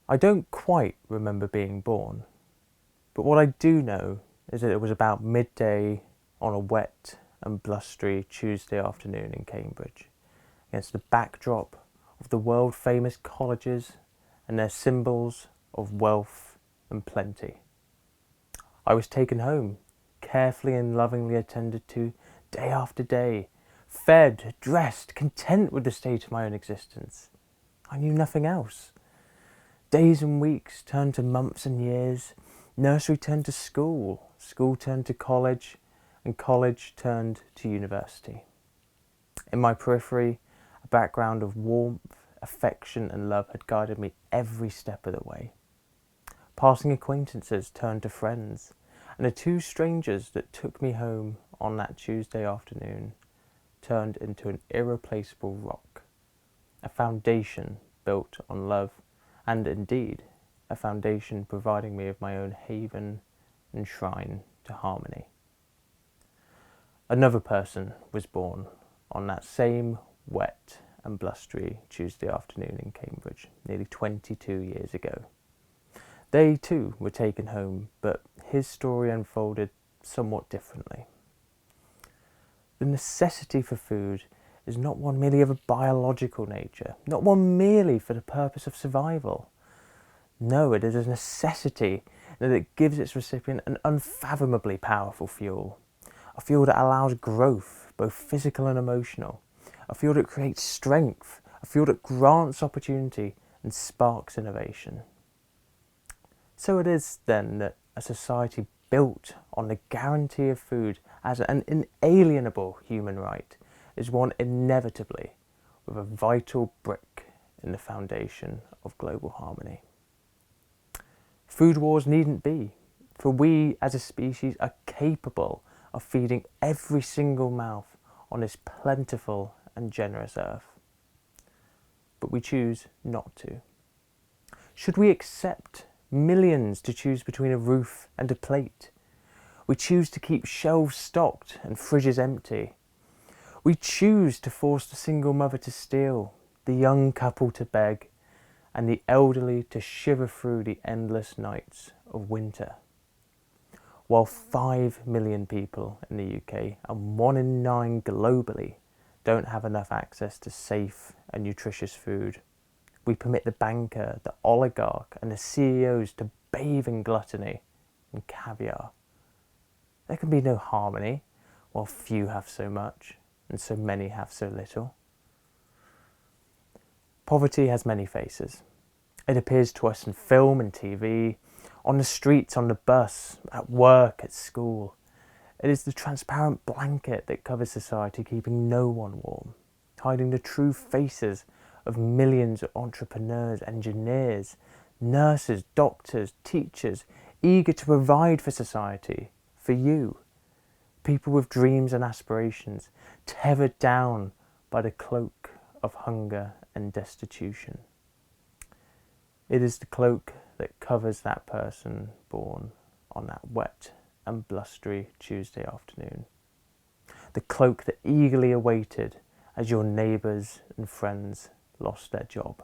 I don't quite remember being born, but what I do know is that it was about midday on a wet and blustery Tuesday afternoon in Cambridge, against the backdrop of the world-famous colleges and their symbols of wealth and plenty. I was taken home, carefully and lovingly attended to, day after day, fed, dressed, content with the state of my own existence. I knew nothing else. Days and weeks turned to months and years. Nursery turned to school, school turned to college, and college turned to university. In my periphery, a background of warmth, affection and love had guided me every step of the way. Passing acquaintances turned to friends, and the two strangers that took me home on that Tuesday afternoon turned into an irreplaceable rock, a foundation built on love, and indeed a foundation providing me with my own haven and shrine to harmony. Another person was born on that same wet and blustery Tuesday afternoon in Cambridge, nearly 22 years ago. They too were taken home, but his story unfolded somewhat differently. The necessity for food is not one merely of a biological nature, not one merely for the purpose of survival. No, it is a necessity that it gives its recipient an unfathomably powerful fuel, a fuel that allows growth, both physical and emotional, a fuel that creates strength, a fuel that grants opportunity and sparks innovation. So it is then that a society built on the guarantee of food as an inalienable human right is one inevitably with a vital brick in the foundation of global harmony. Food wars needn't be, for we as a species are capable of feeding every single mouth on this plentiful and generous earth. But we choose not to. Should we accept millions to choose between a roof and a plate? We choose to keep shelves stocked and fridges empty. We choose to force the single mother to steal, the young couple to beg, and the elderly to shiver through the endless nights of winter. While 5 million people in the UK and 1 in 9 globally don't have enough access to safe and nutritious food, we permit the banker, the oligarch and the CEOs to bathe in gluttony and caviar. There can be no harmony while few have so much and so many have so little. Poverty has many faces. It appears to us in film and TV, on the streets, on the bus, at work, at school. It is the transparent blanket that covers society, keeping no one warm, hiding the true faces of millions of entrepreneurs, engineers, nurses, doctors, teachers, eager to provide for society, for you. People with dreams and aspirations, tethered down by the cloak of hunger and destitution. It is the cloak that covers that person born on that wet and blustery Tuesday afternoon. The cloak that eagerly awaited as your neighbours and friends lost their job.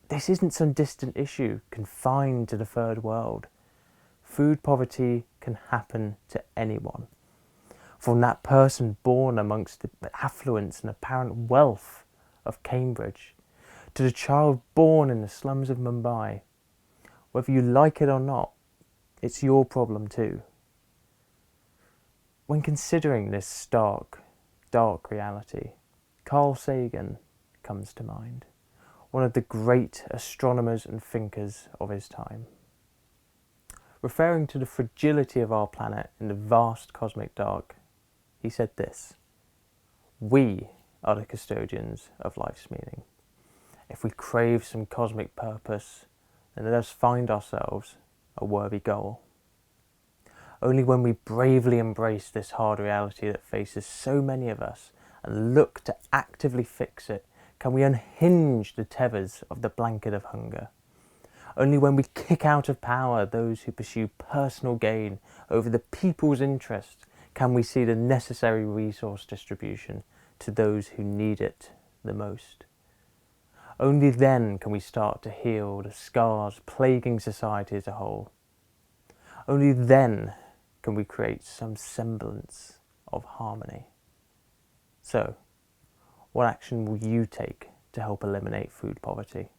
This isn't some distant issue confined to the third world. Food poverty can happen to anyone. From that person born amongst the affluence and apparent wealth of Cambridge, to the child born in the slums of Mumbai. Whether you like it or not, it's your problem too. When considering this stark, dark reality, Carl Sagan comes to mind, one of the great astronomers and thinkers of his time. Referring to the fragility of our planet in the vast cosmic dark, he said this: "We are the custodians of life's meaning. If we crave some cosmic purpose, then let us find ourselves a worthy goal. Only when we bravely embrace this hard reality that faces so many of us and look to actively fix it, can we unhinge the tethers of the blanket of hunger. Only when we kick out of power those who pursue personal gain over the people's interest can we see the necessary resource distribution to those who need it the most. Only then can we start to heal the scars plaguing society as a whole. Only then can we create some semblance of harmony. So, what action will you take to help eliminate food poverty?